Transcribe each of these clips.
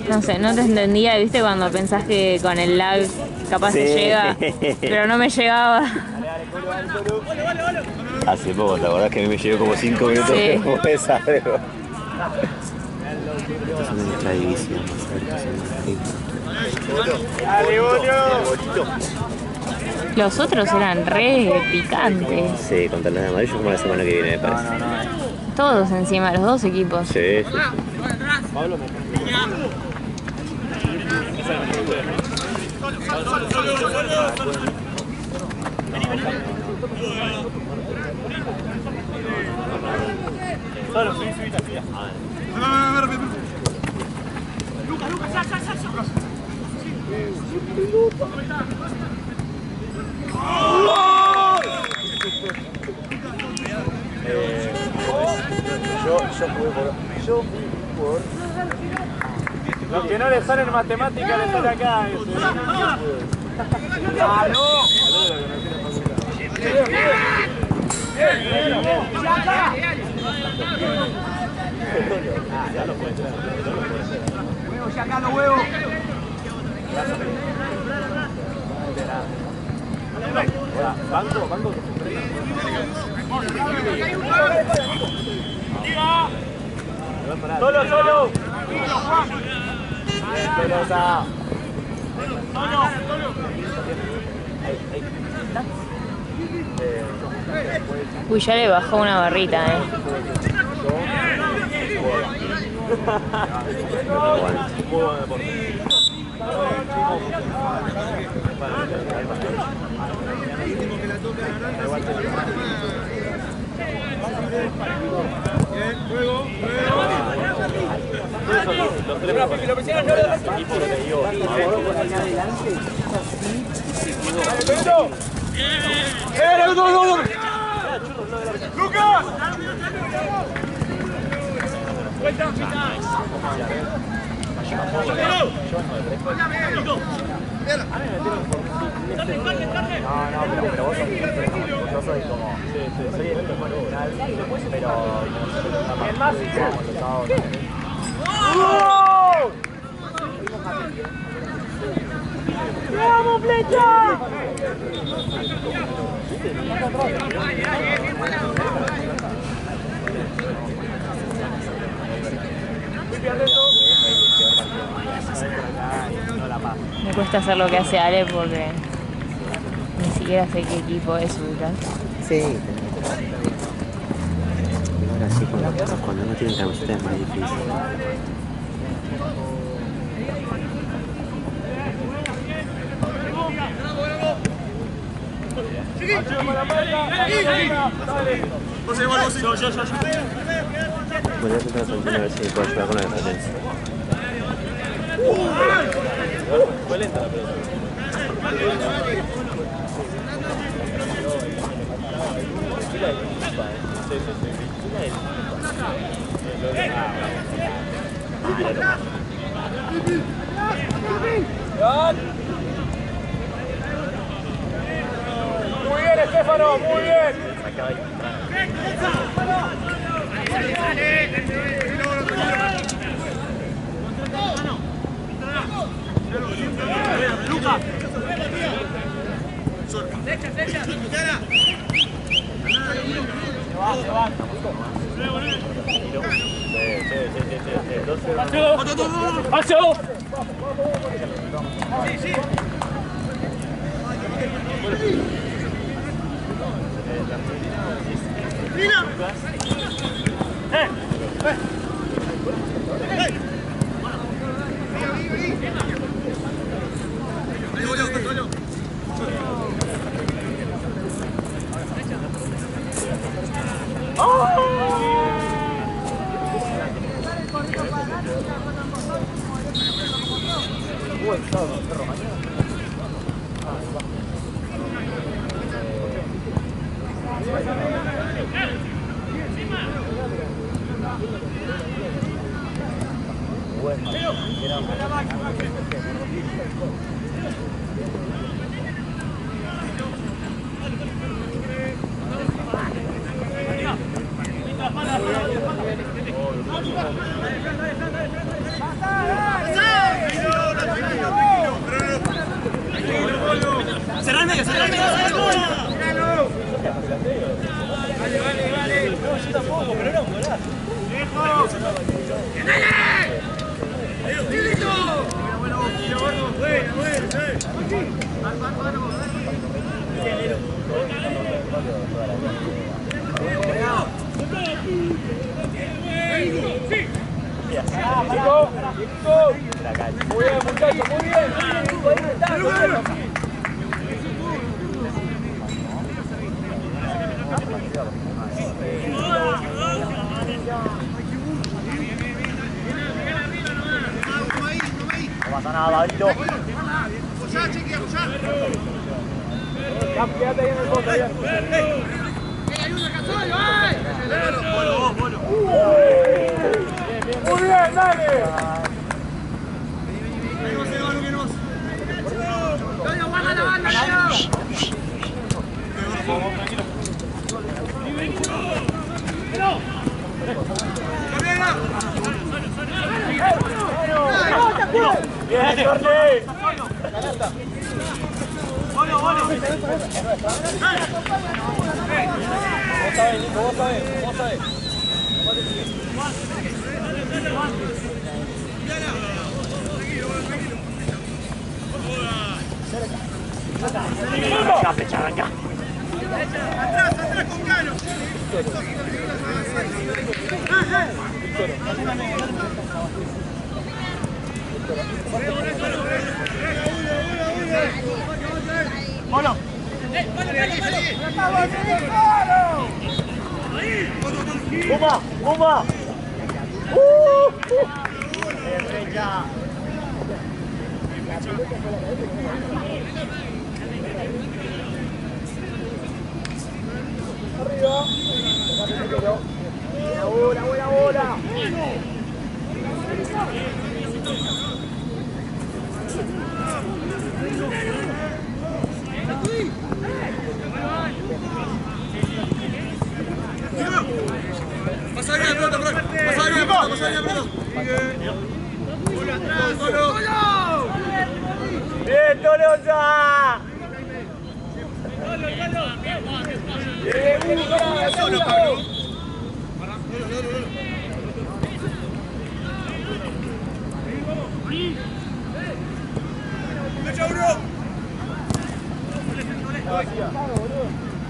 No sé, no te entendía, ¿viste? Cuando pensás que con el lag capaz se llega, pero no me llegaba. Hace poco, la verdad es que a mí me llegó como 5 minutos después algo. Estos son de nuestra división, vamos a ver qué son los. Los otros eran re picantes. Sí, contra los de amarillo como la semana que viene, me parece. Todos encima, los dos equipos. Sí, sí. Yo por... Los que no le salen matemáticas le salen acá. ¡Ah, no! ¡Huevo, sacalo, huevo! Banco. Solo. Pelota. Uy, ya le bajó una barrita, Lo presionan, no. ¡Lucas! Pero vos yo soy como... Soy el mejor final, pero... El más. ¡Vamos, flecha! Me cuesta hacer lo que hace Ale porque ni siquiera sé qué equipo es Lucas. Sí, ahora sí, cuando no tienen camiseta es más difícil. Voy a intentar a ver si puedo ayudar con la defensa. Fue lenta la pelota. Muy bien, Estefano, muy bien. Luca. ¡Paso! Sí. ¡Mira! Muy bien, muchachos, muy bien. No pasa nada, Davidito. Quédate ahí en el fondo, bien. Muy bien, dale. Bien, Jorge. Vos sabés, Nico, vos sabés. Arranca, flecha, arranca. Atrás con Cano. ¡Mono! ¡Bomba! ¡Bomba! ¡Flecha! Arriba. Buena bola. Pasa bien, pelota, pasa bien, pelota. Gol atrás, gol. ¡Bien, Tolosa!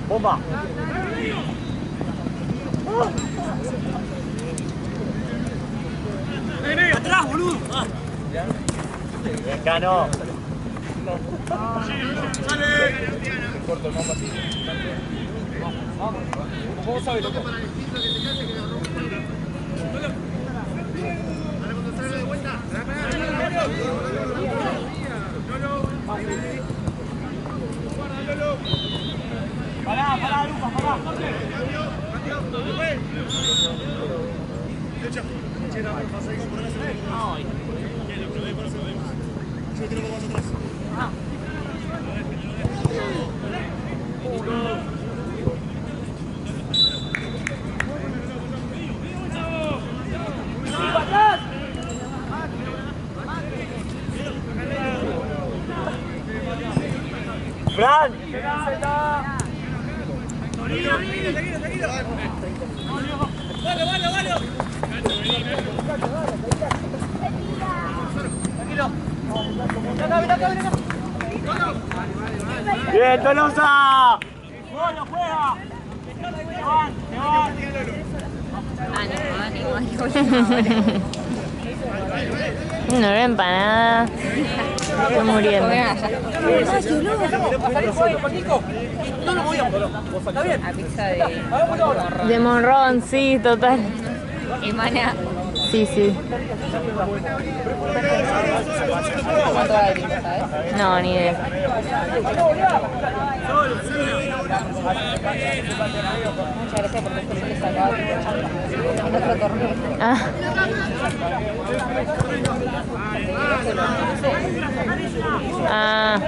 ¡Bomba! ¡Atrás, boludo! Bien, Cano. Corto el mapa así. ¿Cómo sabes, loco? Pará, Lucas, pará. Fran. Bien, Tolosa. No era empanada. Estoy muriendo. No nos movíamos. ¿Está bien? A pizza de morrón, sí, total. Y mana, Sí, sí. ¿cuánto va de tiempo, sabes? No, ni idea. Muchas gracias por esto que sacaba en otro torneo. Ah, ah.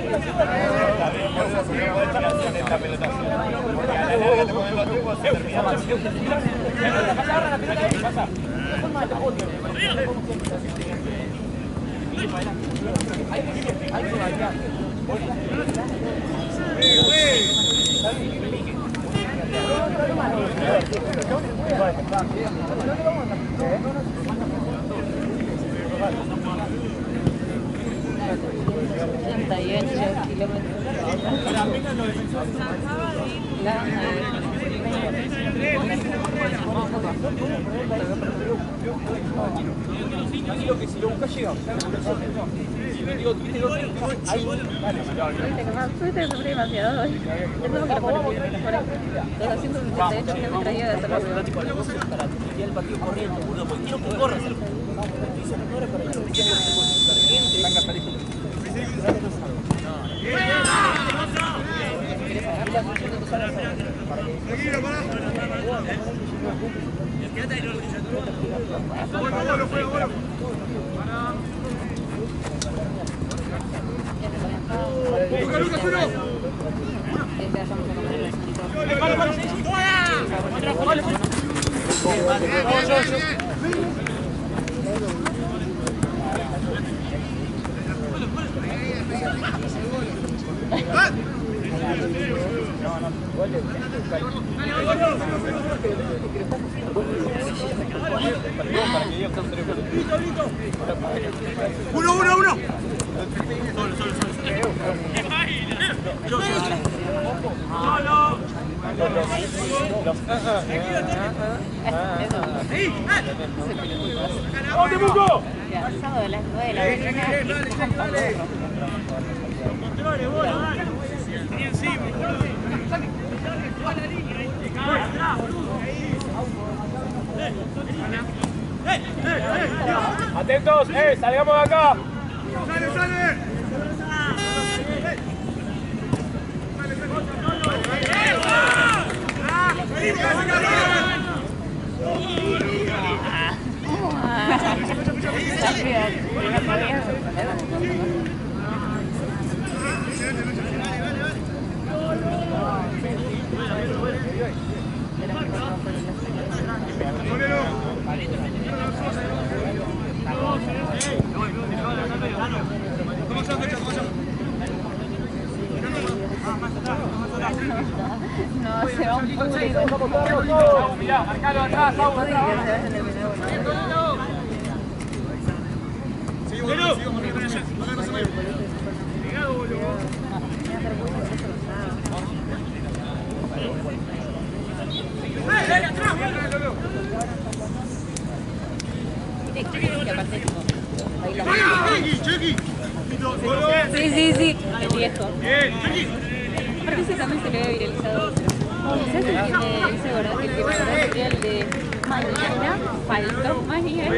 Tranquilo que si lo buscas llega. Fuiste que sufrí demasiado hoy. Yo tengo que lo poner los 288 que me traía de hacerlo. Y el partido corriendo, boludo, porque quiero que corras. Dice no corre para Tranquilo, pará. Quédate ahí, no lo dices. Bueno, fuego, bueno. Lucas, uno. Uno. ¡Vamos, Temuco! Sábado a las 9 de la mañana. Controle, bola, dale. Tenía encima, boludo. Atentos, salgamos de acá. ¡Sale! No, se va un Vamos, mirá, marcalo atrás, vamos atrás. Sí, el viejo. Aparte ese también se le había viralizado. ¿Sabes el que me hizo acordar? El que me acordaba era el de mañana faltó mañana.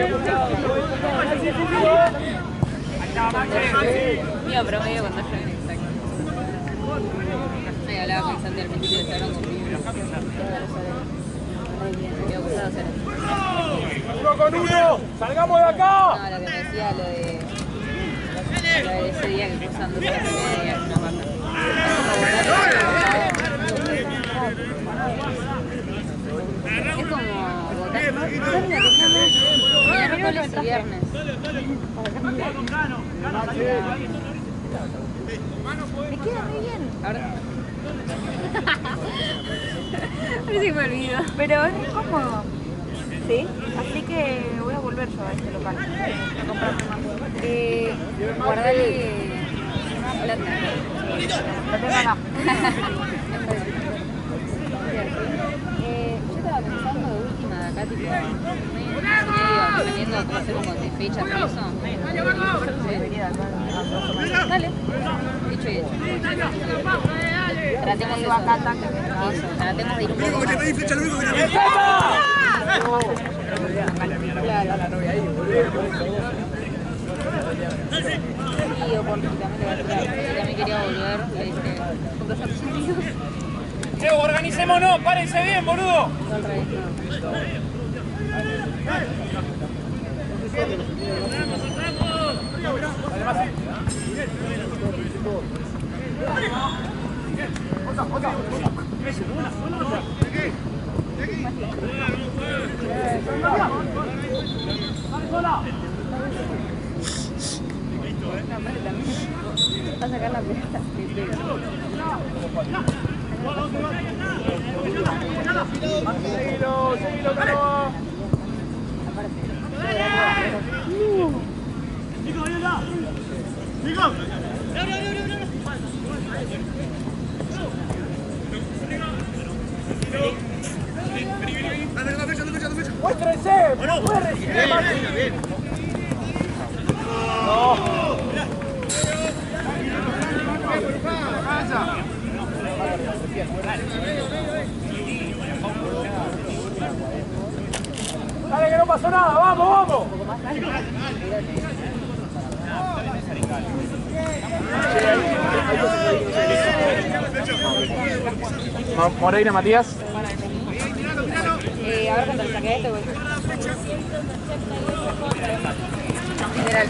Mío promedio cuando yo en exacto. Ahí hablaba con Santi al principio de estar conmigo. Qué abusado ser. ¡Uno con uno! ¡Salgamos de acá! No, lo que me decía, lo de ese día que cruzan dos horas y media en una vaca. Es como votar. Teníamos miércoles y viernes. Me queda muy bien. Ahora. Parece que me olvido. Pero es muy cómodo. ¿Sí? Así que voy a volver yo a este local a comprarme más. Guardale una plata. Lo tengo acá. Yo estaba pensando de última de acá, tipo, medio dependiendo de hacer como de fecha y eso. ¿Sí? Dale. Dicho y hecho. Tratemos de eso. Eso, tratemos de ir un poco más. Te pedí flecha, lo único que te pedí. Sí, o porque también le va a tirar. Yo también quería volver, le dije, junto a tus amigos. Organicémonos, párense bien, boludo. Al revés, no. Va a sacar la pelota. Seguilo, Canoa. Nico, ayuda. Nico. Moreira, Matías. A ver cuánto le saqué a este, güey. General.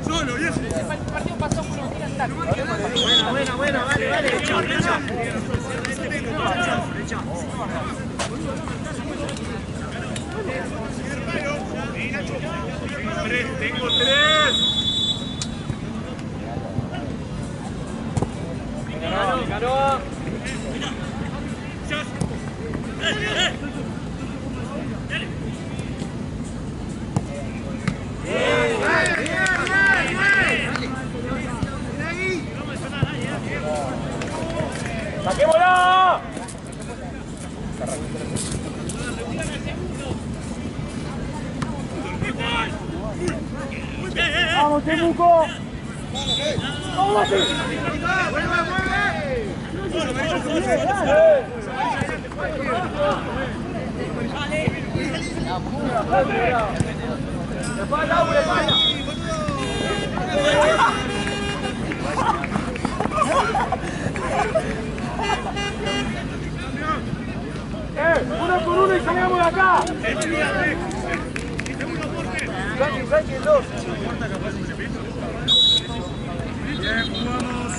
Solo, y eso. El partido pasó por un tiro en taco. Bueno, vale. Tengo 3. Ganó. ¡Saquémosla! ¡Vamos, Temuco! ¡Vamos, uno con uno y salgamos de acá. Sáquen el 2. Bien, jugamos.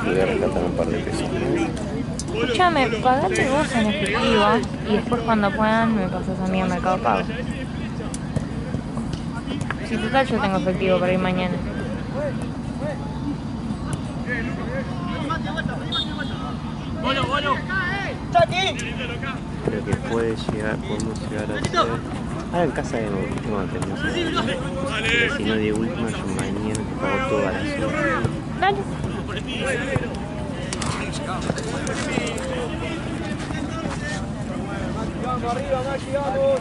Voy a rescatar un par de pesos. Escúchame, pagate vos en efectivo y después cuando puedan me pasas a mí a Mercado Pago. Si total yo tengo efectivo para ir mañana. Creo que podemos llegar a ser... Ah, en casa de última tenemos. Pero si no de última, yo mañana te pago toda la ciudad. Dale. Vamos arriba, Maki, vamos.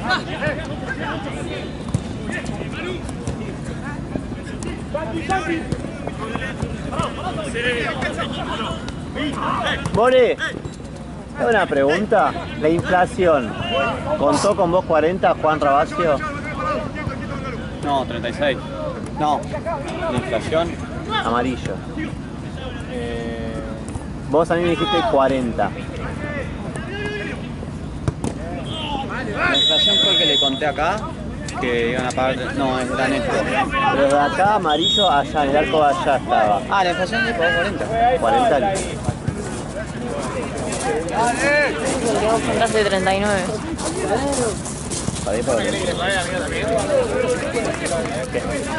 More, ¿hay una pregunta? La inflación, ¿contó con vos 40, Juan Rabacio? No, 36. No, la inflación. Amarillo. Vos a mí me dijiste 40. La inflación fue el que le conté acá, que iban a pagar. No, es la neto. Pero de acá amarillo allá, en el arco de allá estaba. Ah, la inflación le pagó 40. 40. Vos contaste 39. Para ir para ¿Querés que le pague a mí también?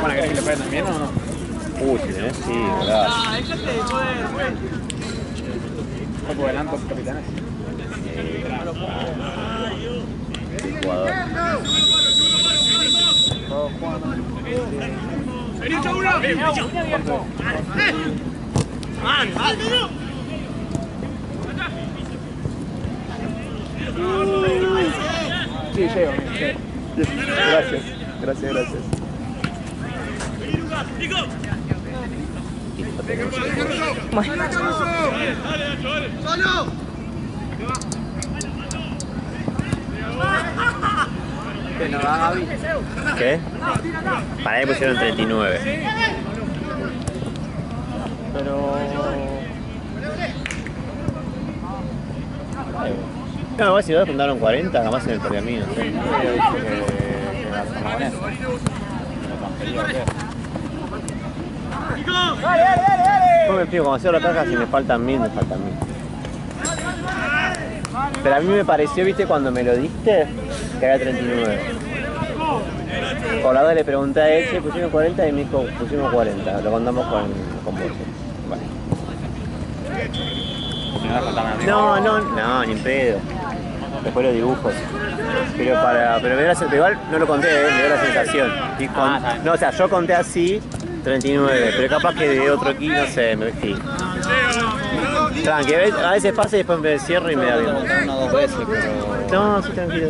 Bueno, ¿querés que le pague también o no? Uy, si tenés, sí, verdad. ¿Cuánto adelanto, capitanes? Jugador. Vení, Chaura. Sí, llego. Gracias, gracias, gracias. Vení, Lucas. Nico. Bueno. Dale, Nacho, dale. ¡Solo! ¿Qué no va, Gaby? ¿Qué? Para ahí pusieron 39. Pero... No, igual si no apuntaron 40, jamás en el pergamino. Yo dicho que la zona con eso. Pero transfería, ¿o qué? Yo me fijo, cuando cierro la caja, si me faltan 1000, me faltan 1000. Pero a mí me pareció, viste, cuando me lo diste, que era 39. Por la le pregunté a él, pusimos 40 y me dijo, pusimos 40. Lo contamos con vos. Vale. Si no vas a contarme a mí. No, ni en pedo. Después los dibujos. Pero me dio la, igual no lo conté, me dio la sensación. Y no, o sea, yo conté así, 39, pero capaz que de otro aquí, no sé, me fui. Tranqui, a veces pasa y después me cierro y me da bien. Una o dos veces, pero... No, sí, tranquilo.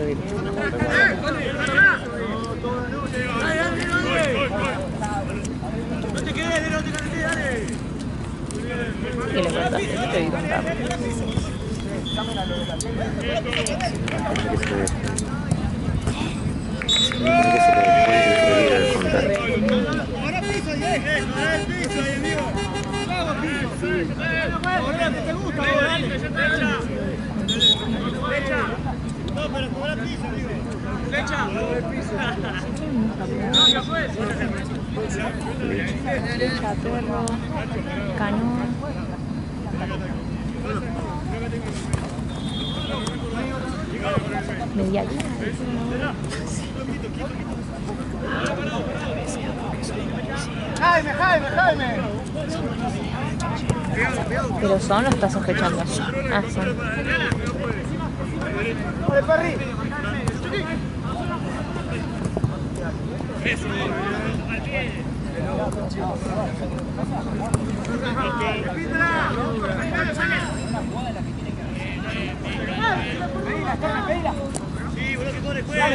No te quedes, no te quedes, dale. ¿Qué le contaste? ¿Qué te vi contar? Ahora piso, piso, ahí, amigo. Vamos, piso. Ahora te gusta, dale. Flecha. No, pero cobra piso, amigo. Flecha. No, ya fue. Flecha, perro, cañón. Mediática. Jaime. ¿Pero son o estás sospechando? Ah, son. Sí, boludo, que corre, juega.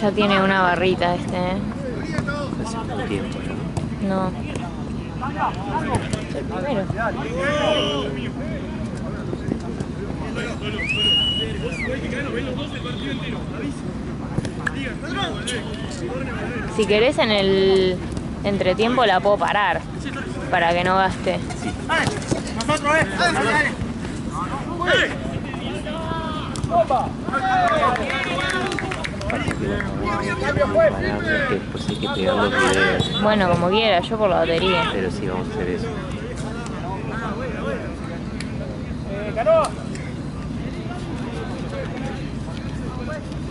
Ya tiene una barrita este, ¿eh? Hace un tiempo, ¿no? No. El primero. Si querés en el entretiempo la puedo parar para que no gaste. Nosotros, dale. Después hay que pegar los videos. Bueno, como quiera, yo por la batería. Pero sí, vamos a hacer eso.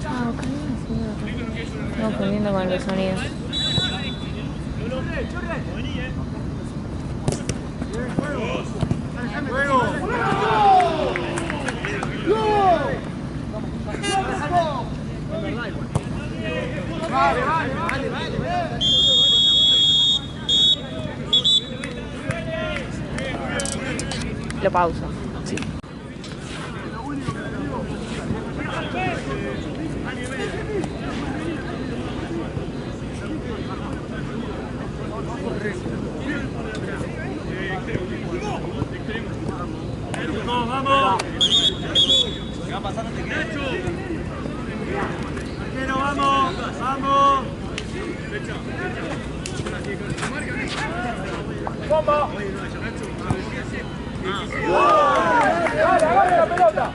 Ah, ok, estamos confundiendo con el sonido. Lo pauso. Sí. Vamos. ¿Qué va pasando? Te quedo. Arquero, vamos. ¡Bomba! ¡Dale, agarre la pelota!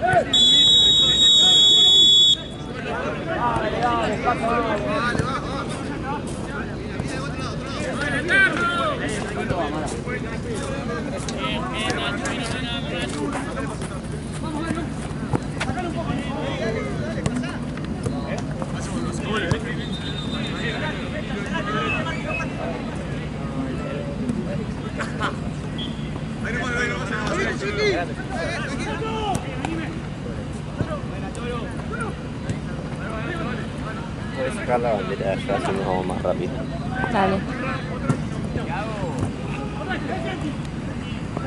Voy a sacar la bandera de allá, así nos vamos más rápido. Dale.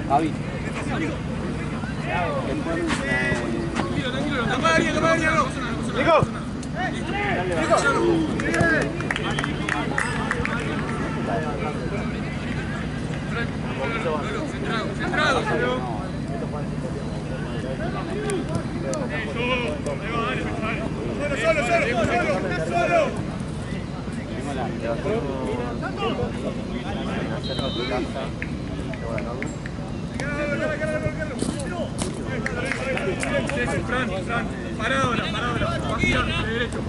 Javi. Nico. Centrado, solo. Fran, parado ahora, bajión, de derecho.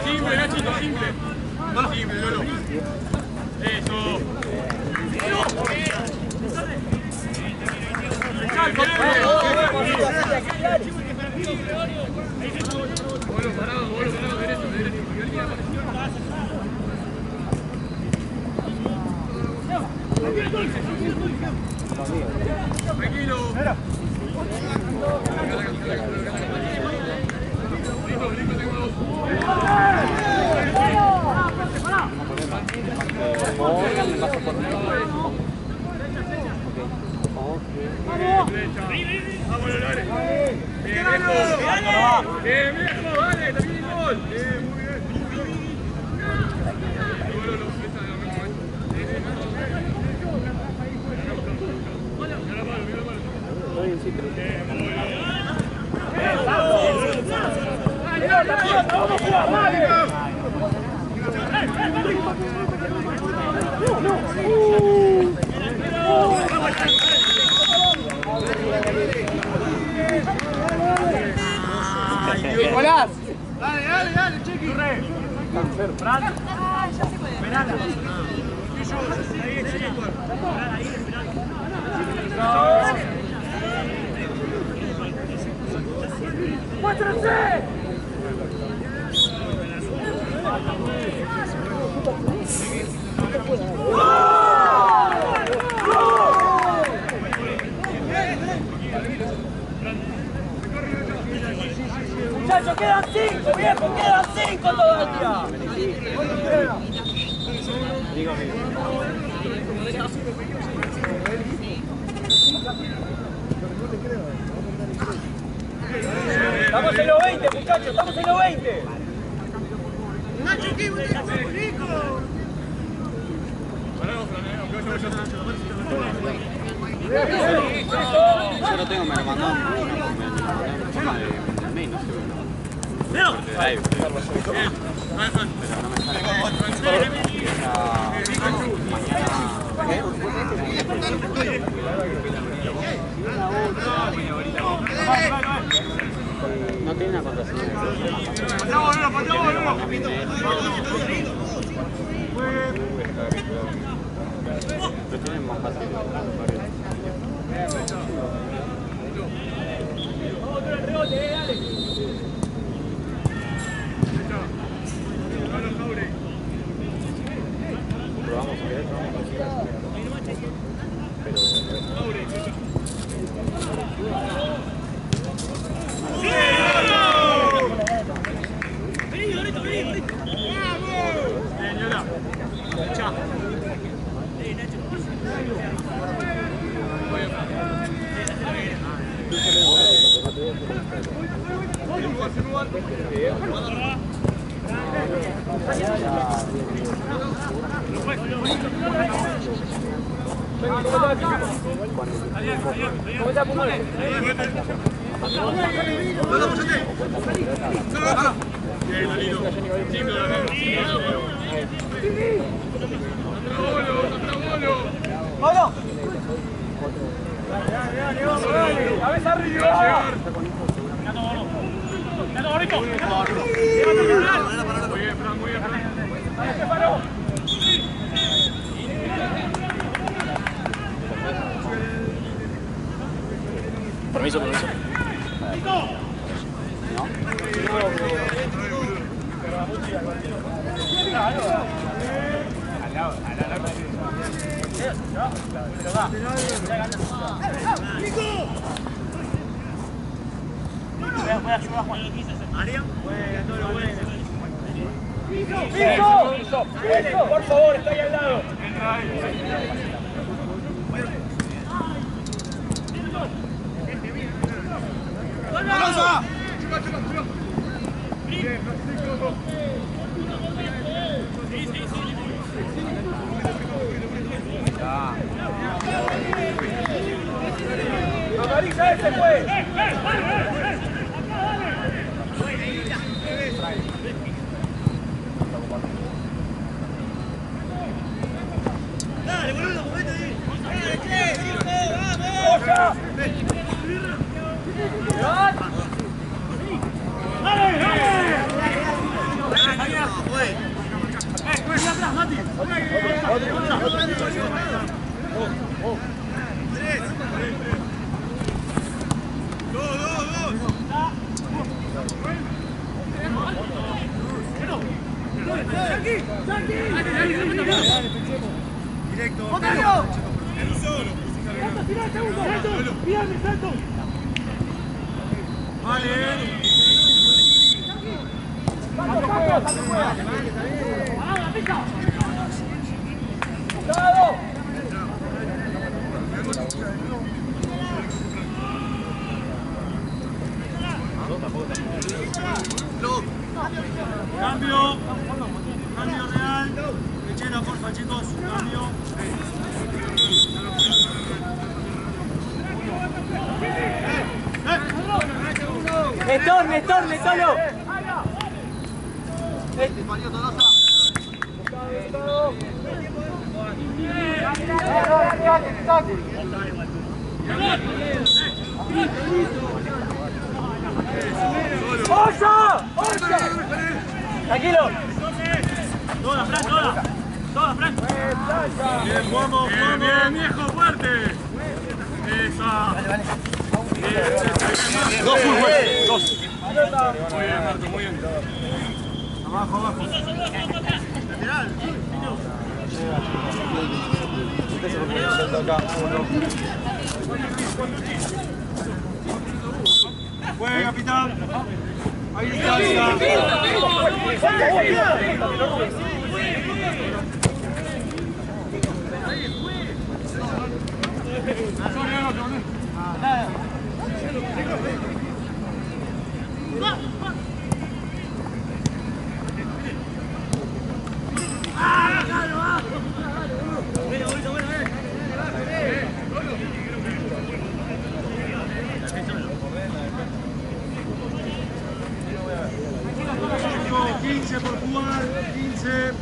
Simple, Nachito, simple. Simple, Lolo. Eso. Bolo parado, derecho. Tranquilo. Vamos, Lolares. Bien, viejo, dale, también gol. Muy bien. Nicolás. Dale, Chiqui. Fran. Verana. ¡Muéstrense! Muchachos, quedan 5, viejo, quedan 5 todavía. Estamos en los 20, muchachos, estamos en los 20. Nacho, ¿qué? ¡Rico! Yo no tengo, me lo mandaron de mail, no sé. Pero no me sale. No tiene una contraseña. Lo tienen más fácil. Probamos a ver, Permiso. a ayudar a Juan. Arián. Juega todo lo bueno. ¡Piso! Por favor, está ahí al lado. ¡Avanza! ¡Amarilla ese fue! ¡Dale, boludo! ¡Movete ahí! ¡Vamos! ¡Dale, dale! ¡Atrás, Mati! Directo. ¡Otario! ¡Salto! ¡Pídame, salto! Vale. Cambio real. Lechera, porfa, chicos. Cambio. Néstor, solo. ¡Osa! Tranquilo. Toda, Fran, toda, Fran. Bien, vamos. Bien, viejo, fuerte. Esa. Dos, dos. Muy bien, Marco, muy bien. Abajo. Lateral. Juega, capitán. Ahí está. Por jugar, 15.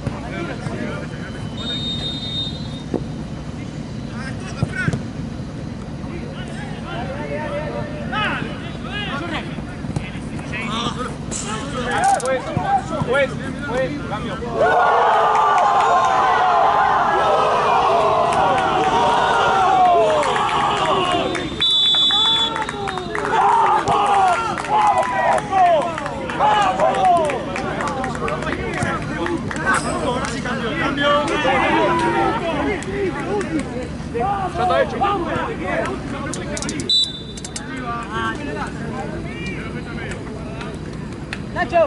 Juez, cambio. Ya está hecho. Nacho.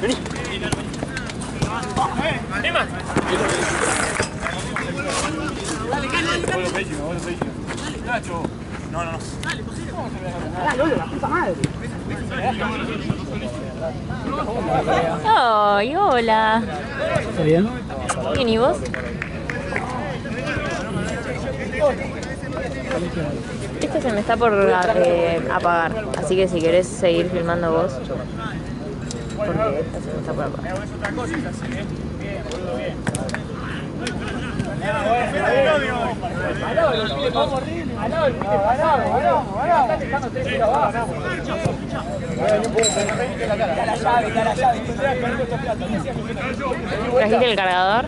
Vení. Nacho. No. Dale, la puta madre. Ay, hola. ¿Está bien? Bien, ¿y vos? Este se me está por apagar, así que si querés seguir filmando vos, porque esta se me está por apagar. Bien. ¿Trajiste el cargador?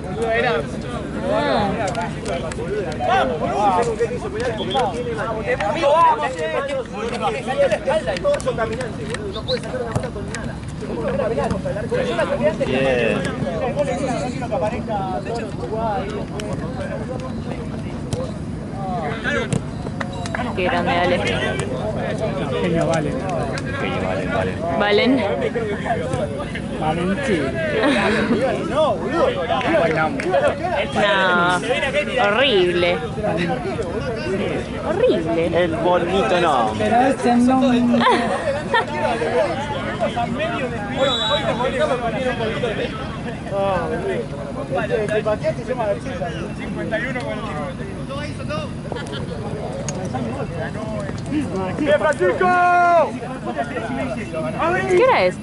Qué grande, Ale. Genio vale. Valen. Valentín. No, horrible. Horrible. El bonito no. Pero ese no. ¡Bien, Francisco! ¿Qué hora es?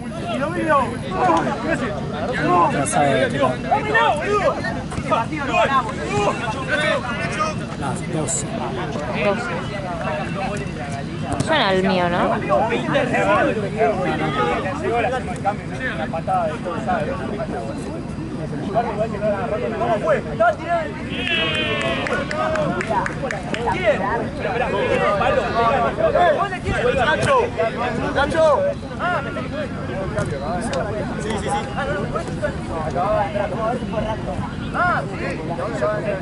Las 12. 12. Suena el mío, ¿no? ¡Nacho! ¡Nacho! Sí.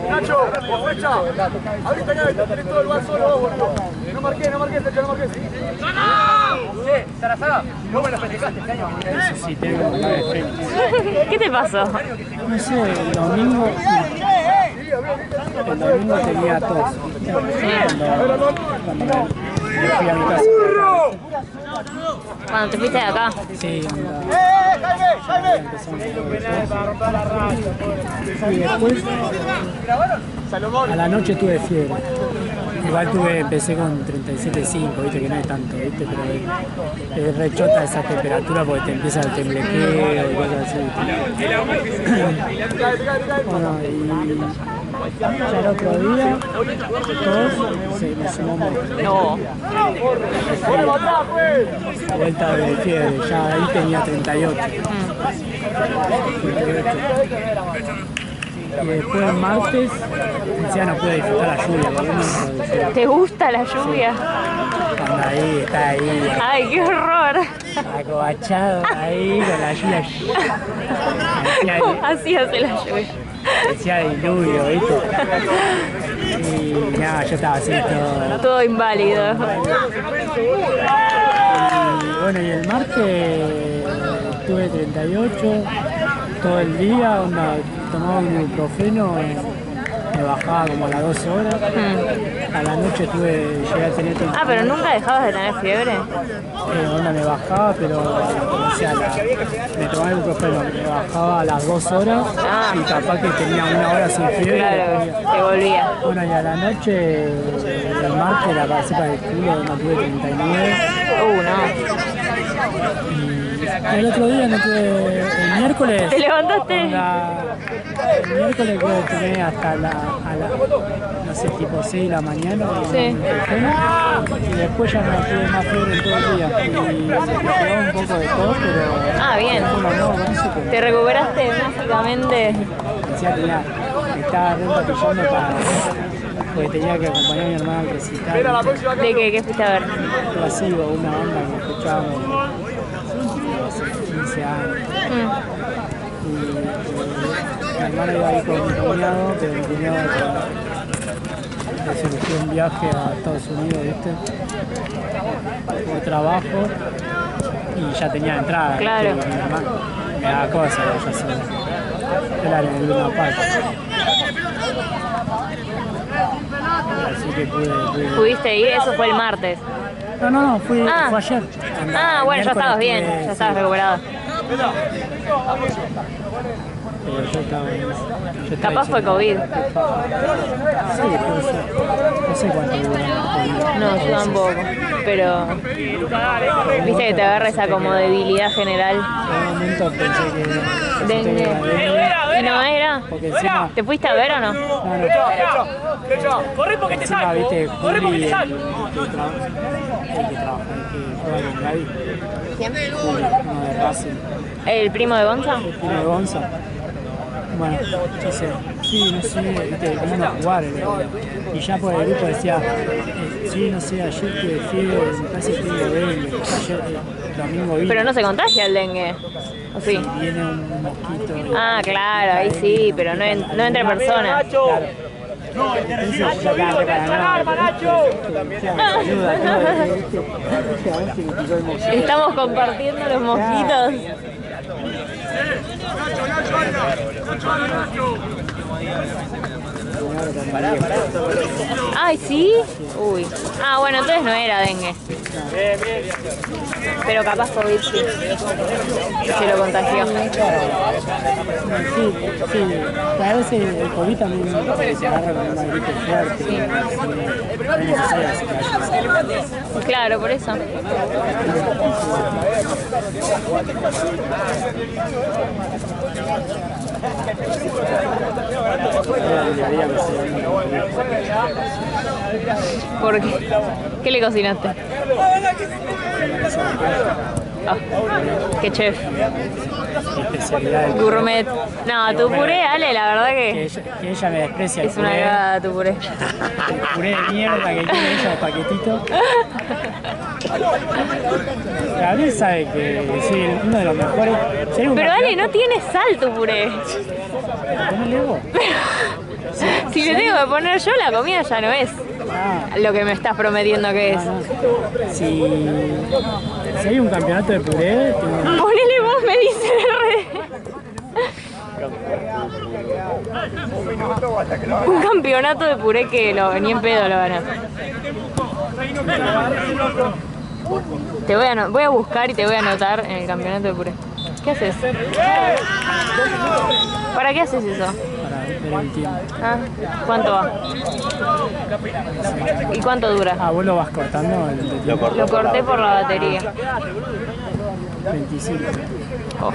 Nacho, por fecha. Ahorita ya tenés todo el lugar solo, boludo. No marqué, Sergio, no marqué. Sí, Sarazada. ¿Cómo me lo festejaste este año? Sí, tengo una defensa. ¿Qué te pasó? No sé, el domingo tenía tos. Cuando me fui a mi casa. Cuando te fuiste de acá. Sí, y después a la noche tuve fiebre. Igual empecé con 37,5, viste que no es tanto, viste, pero es rechota esa temperatura porque te empieza el temblequeo y cosas así. Bueno, y ya el otro día, todos se me sumó No. vuelta de fiebre, ya ahí tenía 38. Y después el martes, ya no pude disfrutar la lluvia. ¿Te gusta la lluvia? Anda ahí, está ahí. ¡Ay, qué horror! Acobachado ahí con la lluvia. Así hace la lluvia. Decía diluvio, ¿viste? Y nada, yo estaba así Todo inválido. Y bueno, y el martes tuve 38 todo el día, tomaba un ibuprofeno, me bajaba como a las 12 horas. A la noche llegué a tener 39. Ah, pero nunca dejabas de tener fiebre. Me bajaba, pero o sea, me tomaba el ibuprofeno, me bajaba a las 2 horas y capaz que tenía 1 hora sin fiebre. Claro, te volvía. Bueno, y a la noche, el martes, la pasé para el culo, no tuve 39. No. El otro día no tuve, el miércoles. ¿Te levantaste? El miércoles creo que tomé hasta no sé, tipo 6 de la mañana. Sí. Y después ya no tuve más fiebre en todo el día. Y me pegó un poco de tos, pero. Ah, bien. ¿Te recuperaste mágicamente? Me estaba repatillando porque tenía que acompañar a mi hermana al recital. ¿De qué fuiste a ver? Pasivo, una banda que escuchábamos 15 años. Y mi hermana iba ahí con mi cuñado, pero mi cuñado se eligió un viaje a Estados Unidos, ¿viste? Por trabajo y ya tenía entrada. Claro. ¿viste? Mi hermano me daba cosas, ya se era en el Luna Park. Así que pude. ¿Pudiste ir? Eso fue el martes. No, fue ayer. Bueno, ya estabas bien, ya estabas recuperado. pero yo estaba Capaz fue COVID. Sí, puede ser. No sé cuánto dura. No, yo tampoco. Pero viste que te agarra esa como debilidad general. En un momento pensé que Dengue. ¿Y no era? porque encima, ¿Te fuiste a ver o no? Corre porque te encima salgo. viste, Corre porque Juli, te el salgo. que juega con Gaby, ¿Quién? Juli, uno de Racing, ¿El primo de Gonza? uno de Gonza. Bueno, dice, sí, no sé, viste, cómo no jugar. Y ya por el grupo decía, sí, no sé, ayer que fiebre, me parece que tengo dengue. Ayer, domingo vino. Pero no se contagia el dengue. ¿O sí? Y viene un mosquito. Ah, claro, ahí sí, pero no entre personas. Claro. Entonces ya estaba preparado. Ayuda, Estamos compartiendo los mosquitos. Ay, ¿sí? Uy. Ah, bueno, entonces no era dengue. Pero capaz COVID sí. Se lo contagió. Sí, sí. A veces el COVID también se agarra con una gripe fuerte. Sí. No es necesario que vaya. Claro, por eso. ¿Por qué? ¿Qué le cocinaste? Ah, qué chef. Gourmet. No, tu puré, Ale, la verdad Que ella me desprecia. es una cagada tu puré. El puré de mierda que tiene ella de paquetito. Gabriel sabe que sí, uno de los mejores. Pero Ale, no tiene sal tu puré. Ponele vos. Si le tengo que poner yo, la comida ya no es lo que me estás prometiendo que es. Si hay un campeonato de puré, Ponele vos, me dice un campeonato de puré que ni en pedo lo gana. Te voy a buscar y te voy a anotar en el campeonato de puré. ¿Qué haces? ¿Para qué haces eso? para ver el tiempo. Ah, ¿cuánto va? ¿Y cuánto dura? Ah, vos lo vas cortando. Lo corté. Lo corté por la batería. 25. Oh.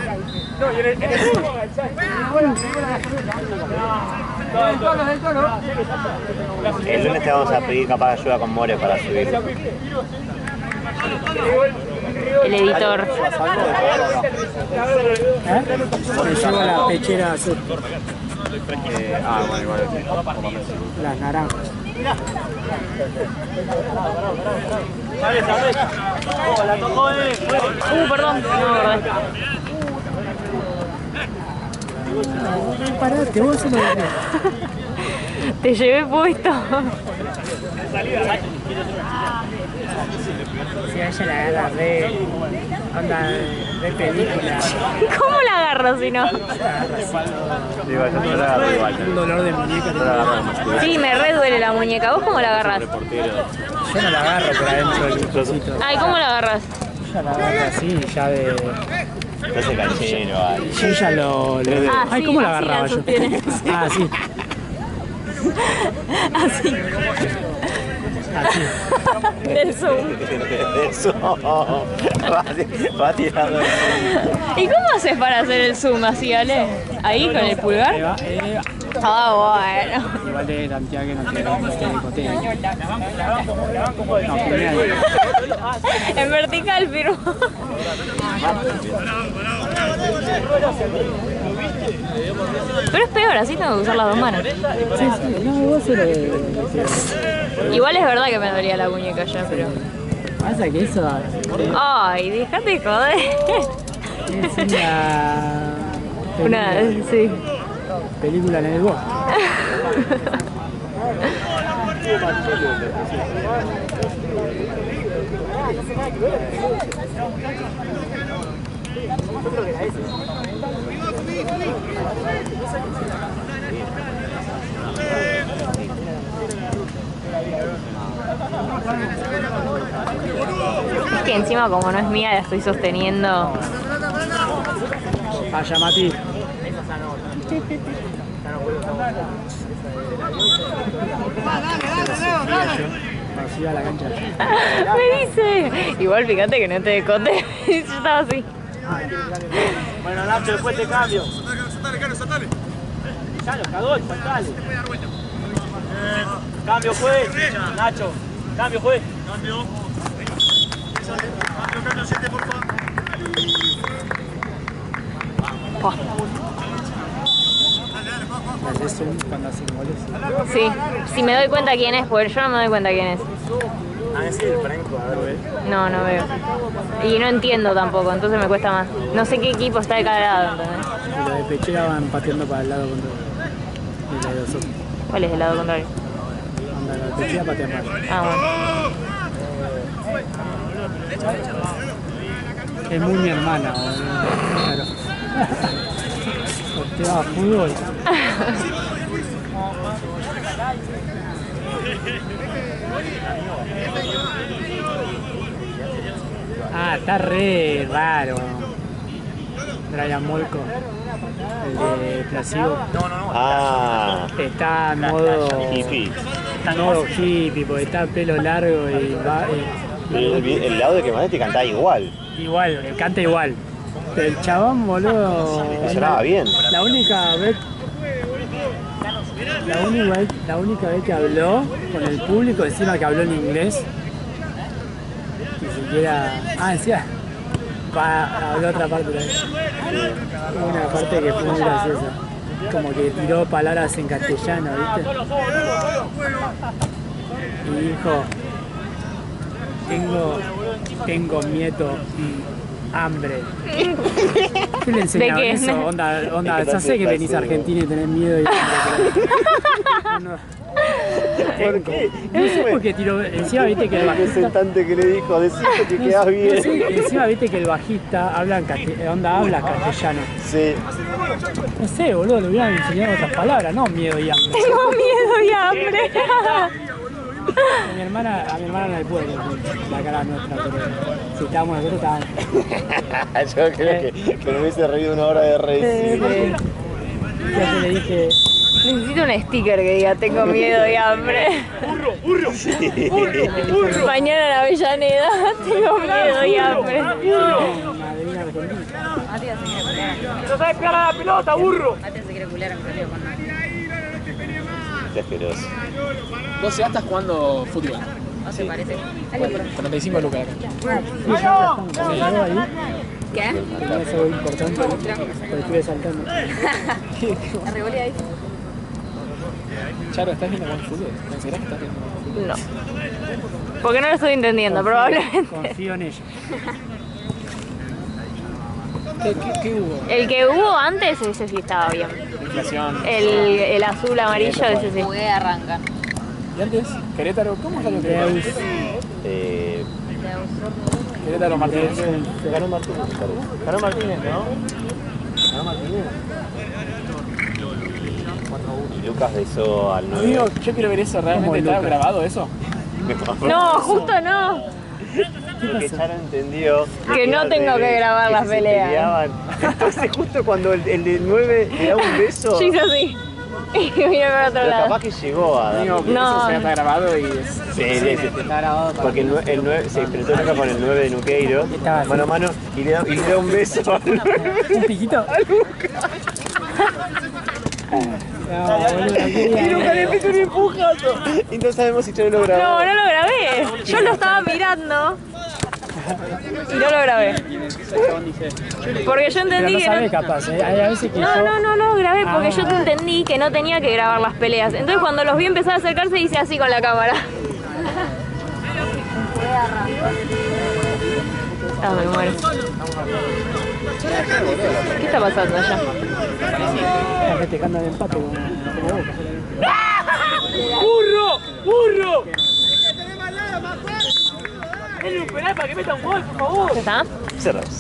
El lunes te vamos a pedir capaz ayuda con More para subir. El editor. Me llevo la pechera azul. Bueno, igual. Las naranjas. Perdón. No, perdón. Parate, vos se lo ves. Te llevé puesto. Si a ella la agarra re. Onda de película. ¿Cómo la agarro si no? Digo, yo te la agarro igual. Un dolor de muñeca. Yo la agarro de muscular. Sí, me re duele la muñeca. ¿Vos cómo la agarras? Yo no la agarro por adentro del cosito. Ay, ¿cómo la agarras? Ella la agarra así, ya de. No sé canchero, ay. Yo ya lo. Ah, Ay, sí, ¿cómo la así agarraba la yo? sostiene. Ah, sí. Así. Así. Del Zoom. Eso. Va tirando el ¿Y cómo haces para hacer el zoom así, Ale? ¿Ahí con el pulgar? Ah, bueno. Igual de cantidad que no te discotea. No, primero. En vertical, firmo. Pero es peor, así tengo que usar las dos manos. Sí, sí, no, vos se lo. Igual es verdad que me dolía la muñeca ya, pero... Pasa que eso Ay, déjate joder. es Una, sí. película en el bosque. Es que encima como no es mía la estoy sosteniendo. Vaya, Mati. Así a la cancha. Me dice. Igual fíjate que no te desconté. Yo estaba así. Bueno, Nacho, después te cambio. Saltale. Chalo, cagó, saltale. Cambio, juez. Nacho, cambio, juez. Cambio, 7, por favor. ¿La haces cuando hacen goles? Sí, si me doy cuenta quién es, porque yo no me doy cuenta quién es. Ah, sí, el Franco, a ver. No, no veo. Y no entiendo tampoco, entonces me cuesta más. No sé qué equipo está de cada lado, ¿entendés? Y los de Pechera van pateando para el lado contrario. Y los de nosotros. ¿Cuál es el lado contrario? Anda, los de Pechera patean para allá. Ah, bueno. Es muy mi hermana, boludo. Claro. Porque va a fútbol. Ah, está re raro. Brian Molko, el de Placebo. Ah, Está en modo hippie. modo hippie, porque está pelo largo y va. El lado de que más te cantaba igual. Igual, canta igual. El chabón, boludo. Sonaba bien. La única vez que habló con el público, encima que habló en inglés, ni siquiera. Ah, encima. Habló otra parte también. Una parte que fue muy graciosa. Como que tiró palabras en castellano, ¿viste? Y dijo: Tengo miedo y hambre. ¿Qué le enseñaron ¿De qué? eso? Onda, ya sé que venís a Argentina y tenés miedo y hambre. ¿Por qué? No sé por qué tiró. Encima viste que el bajista. representante que le dijo, deciste que quedás No bien. sé, encima viste que el bajista habla castellano. Sí. No sé, boludo, le hubieran enseñado otras palabras, no miedo y hambre. Tengo miedo y hambre. A mi hermana no le puede la cara nuestra, pero si estábamos nosotros estábamos. Yo creo que me hubiese reído una hora de reír. Ya te le dije. Necesito un sticker que diga tengo miedo y hambre. Mañana en Avellaneda tengo miedo y hambre. Madrina argentina. Matías se quiere culear. ¡No sabes pegar a la pelota, burro! Matías se quiere culear a mi salió con Nati. Qué asqueroso. Vos ya estás jugando fútbol. ¿No se parece? Con 95 lucas acá. Sí, ya estamos. ¿Se llegó ahí? ¿Qué? Tenía algo importante, porque estuve saltando. La revolea ahí. Charo, ¿estás viendo buen fútbol? ¿Considerás que estás viendo buen fútbol? No. Porque no lo estoy entendiendo, probablemente. Confío en ella. ¿Qué hubo? El que hubo antes, ese sí estaba bien. Inflación. El azul amarillo, ese sí. Jugué, arrancan. ¿Y antes? Querétaro, ¿cómo salió Querétaro? Querétaro Martínez. Ganó Martínez, parece. Ganó Martínez, ¿no? Ganó Martínez. Y Lucas besó al 9. Amigo, yo quiero ver eso, ¿realmente está grabado eso? No, justo no. Porque Charo entendió Que no tengo que grabar las si se peleas. peleaban. Entonces justo cuando el de 9 le da un beso, Yo hice así. Y vino por otro pero lado. capaz que llegó a dar. Amigo, No. eso está grabado y es... Sí, está grabado. Porque el 9 se enfrentó nunca con el 9 de Nuqueiro, mano a mano, y le da un beso al 9. ¿Un piquito? No, boludo, Y nunca le metió un empujazo. Y no sabemos si Charo lo grabó. No, no lo grabé. Yo lo estaba mirando. Y no lo grabé. Porque yo pero entendí no que sabe no... capaz, ¿eh? Hay a veces que No, yo... no lo grabé porque yo Ah. entendí que no tenía que grabar las peleas. Entonces cuando los vi empezar a acercarse hice así con la cámara. Ah, me muero. ¿Qué está pasando allá? Está festejando el empate como Boca. ¡Burro! ¡Burro! Denle un penal para que meta un gol, por favor. ¿Está? Cerramos.